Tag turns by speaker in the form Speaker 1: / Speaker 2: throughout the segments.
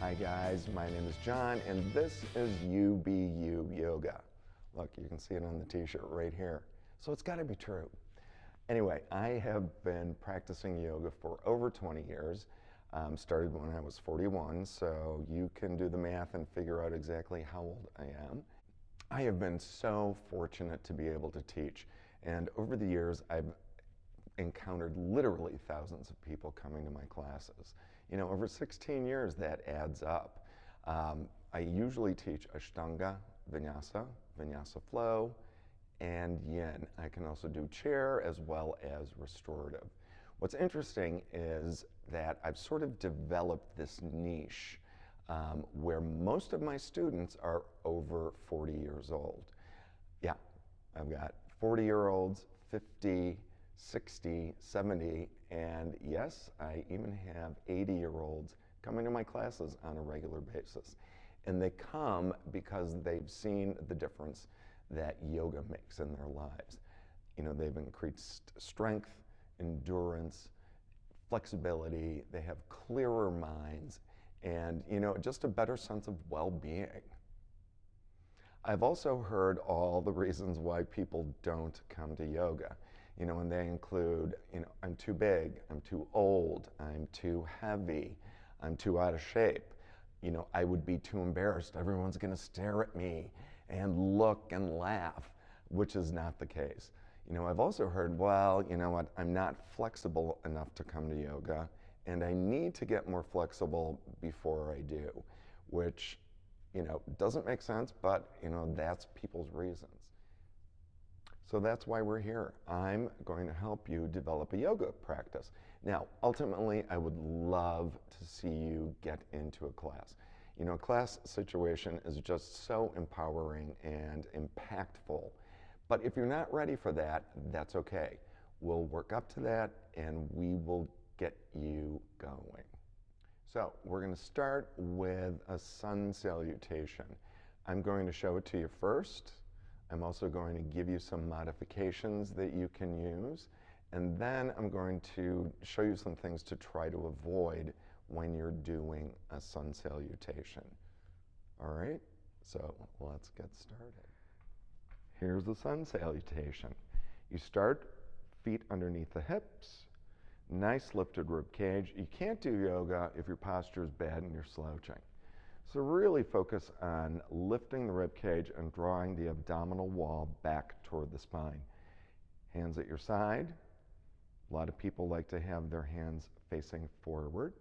Speaker 1: Hi guys, my name is John and this is Ubu Yoga. Look, you can see it on the t-shirt right here. So it's got to be true. Anyway, I have been practicing yoga for over 20 years. Started when I was 41, so you can do the math and figure out exactly how old I am. I have been so fortunate to be able to teach, and over the years I've encountered literally thousands of people coming to my classes. You know, over 16 years that adds up. I usually teach Ashtanga, Vinyasa, Vinyasa flow, and Yin. I can also do chair as well as restorative. What's interesting is that I've sort of developed this niche where most of my students are over 40 years old. Yeah, I've got 40-year-olds, 50, 60, 70, and yes, I even have 80-year-olds coming to my classes on a regular basis. And they come because they've seen the difference that yoga makes in their lives. You know, they've increased strength, endurance, flexibility, they have clearer minds, and, you know, just a better sense of well-being. I've also heard all the reasons why people don't come to yoga. You know, and they include, you know, I'm too big, I'm too old, I'm too heavy, I'm too out of shape. You know, I would be too embarrassed. Everyone's going to stare at me and look and laugh, which is not the case. You know, I've also heard, well, you know what, I'm not flexible enough to come to yoga, and I need to get more flexible before I do, which, you know, doesn't make sense, but, you know, that's people's reasons. So that's why we're here. I'm going to help you develop a yoga practice. Now, ultimately, I would love to see you get into a class. You know, a class situation is just so empowering and impactful. But if you're not ready for that, that's okay. We'll work up to that and we will get you going. So we're going to start with a sun salutation. I'm going to show it to you first. I'm also going to give you some modifications that you can use, and then I'm going to show you some things to try to avoid when you're doing a sun salutation. All right, so let's get started. Here's the sun salutation. You start feet underneath the hips, nice lifted rib cage. You can't do yoga if your posture is bad and you're slouching. So really focus on lifting the rib cage and drawing the abdominal wall back toward the spine. Hands at your side. A lot of people like to have their hands facing forward.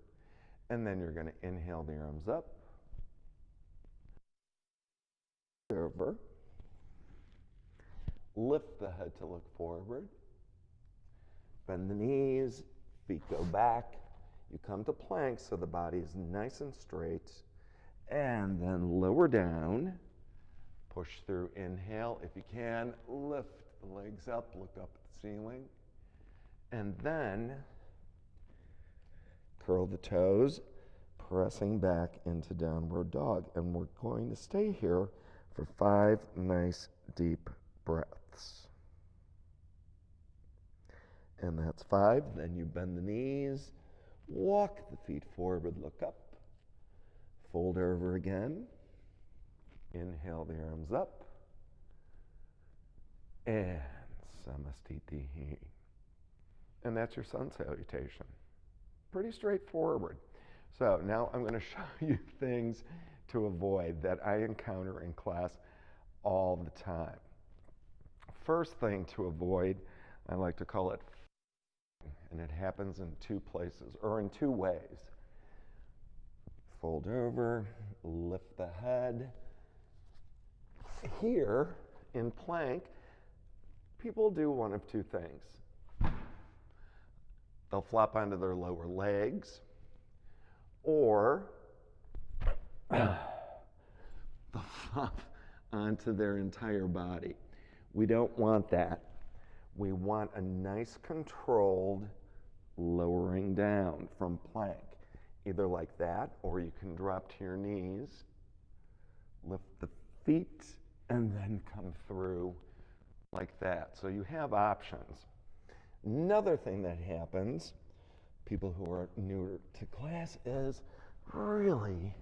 Speaker 1: And then you're going to inhale the arms up. Over. Lift the head to look forward. Bend the knees. Feet go back. You come to plank so the body is nice and straight. And then lower down, push through, inhale. If you can, lift the legs up, look up at the ceiling. And then curl the toes, pressing back into downward dog. And we're going to stay here for 5 nice deep breaths. And that's 5. Then you bend the knees, walk the feet forward, look up. Fold over again. Inhale the arms up. And samastitihi. And that's your sun salutation. Pretty straightforward. So now I'm going to show you things to avoid that I encounter in class all the time. First thing to avoid, I like to call it, and it happens in 2 places, or in 2 ways. Fold over, lift the head. Here in plank, people do one of 2 things. They'll flop onto their lower legs, or they'll flop onto their entire body. We don't want that. We want a nice controlled lowering down from plank. Either like that, or you can drop to your knees, lift the feet, and then come through like that. So you have options. Another thing that happens, people who are newer to class, is really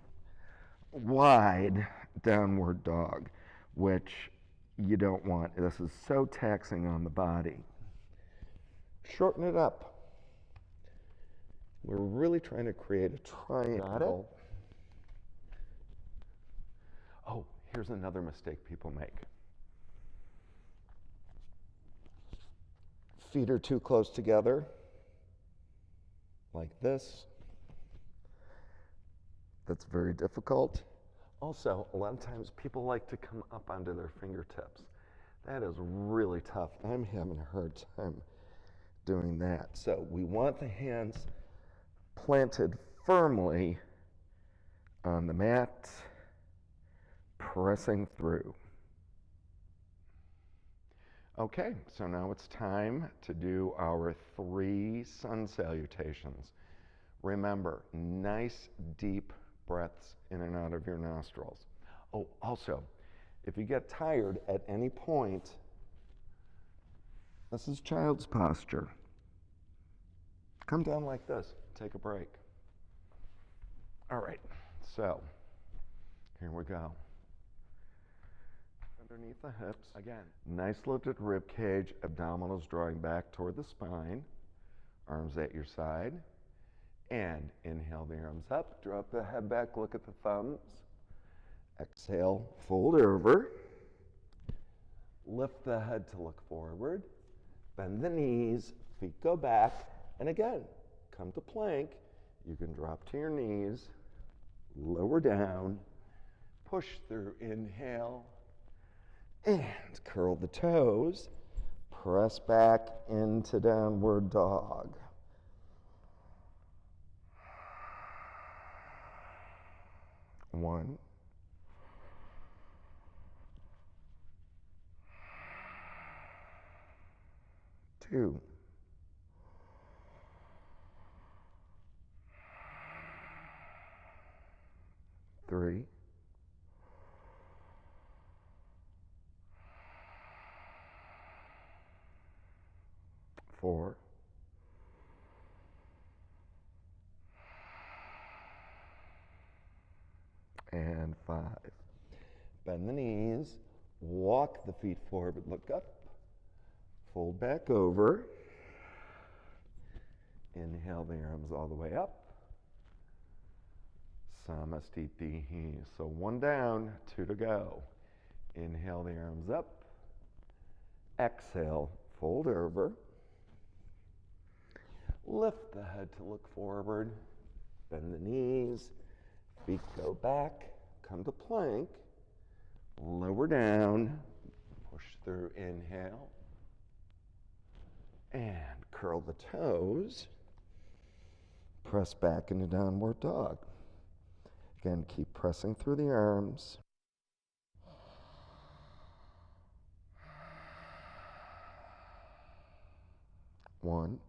Speaker 1: wide downward dog, which you don't want. This is so taxing on the body. Shorten it up. We're really trying to create a triangle. Oh, here's another mistake people make. Feet are too close together, like this. That's very difficult. Also, a lot of times people like to come up onto their fingertips. That is really tough. I'm having a hard time doing that. So we want the hands planted firmly on the mat, pressing through. Okay, so now it's time to do our 3 sun salutations. Remember, nice deep breaths in and out of your nostrils. Oh, also, if you get tired at any point, this is child's posture. Come down like this, take a break. All right, so here we go. Underneath the hips, again, nice lifted rib cage, abdominals drawing back toward the spine, arms at your side, and inhale the arms up, drop the head back, look at the thumbs, exhale, fold over, lift the head to look forward, bend the knees, feet go back, and again, come to plank. You can drop to your knees, lower down, push through, inhale, and curl the toes, press back into downward dog. One, two, three, four, and 5. Bend the knees, walk the feet forward, look up, fold back over, inhale the arms all the way up, Samastitihi. So 1 down, 2 to go. Inhale the arms up, exhale, fold over, lift the head to look forward, bend the knees, feet go back, come to plank, lower down, push through, inhale, and curl the toes, press back into downward dog. Again, keep pressing through the arms. One,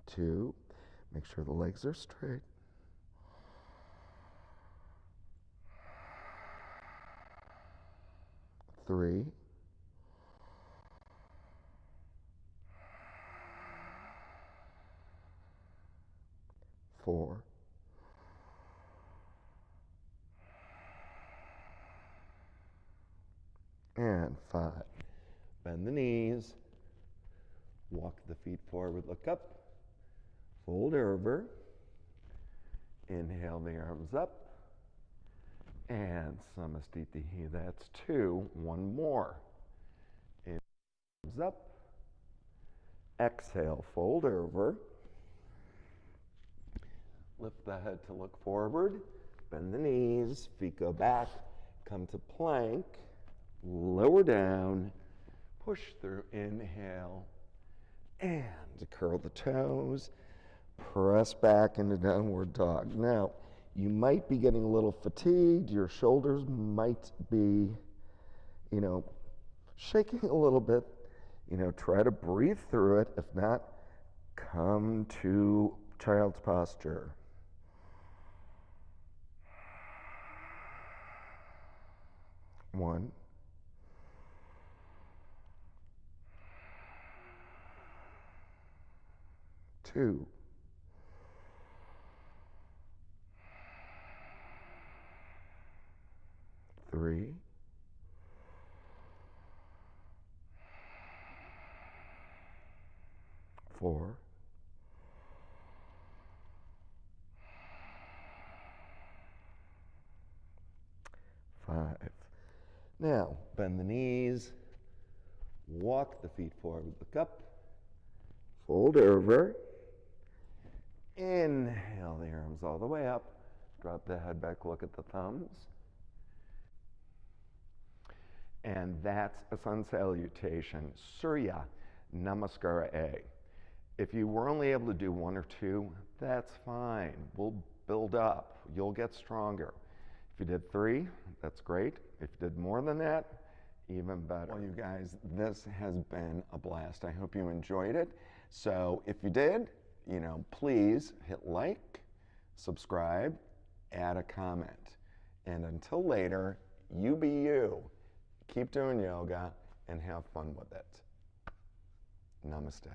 Speaker 1: two, make sure the legs are straight. 3, 4, and 5. Bend the knees, walk the feet forward, look up, fold over, inhale the arms up, and Samastitihi. That's 2, 1 more. Inhale, arms up, exhale, fold over, lift the head to look forward, bend the knees, feet go back, come to plank, lower down, push through, inhale, and curl the toes, press back into downward dog. Now, you might be getting a little fatigued, your shoulders might be, shaking a little bit. Try to breathe through it. If not, come to child's posture. One, 2, 3, 4, 5. Now, bend the knees, walk the feet forward, look up, fold over, inhale the arms all the way up, drop the head back, look at the thumbs. And that's a sun salutation, Surya Namaskara A. If you were only able to do 1 or 2, that's fine. We'll build up. You'll get stronger. If you did 3, that's great. If you did more than that, even better. Well, you guys, this has been a blast. I hope you enjoyed it. So if you did, please hit like, subscribe, add a comment. And until later, you be you. Keep doing yoga and have fun with it. Namaste.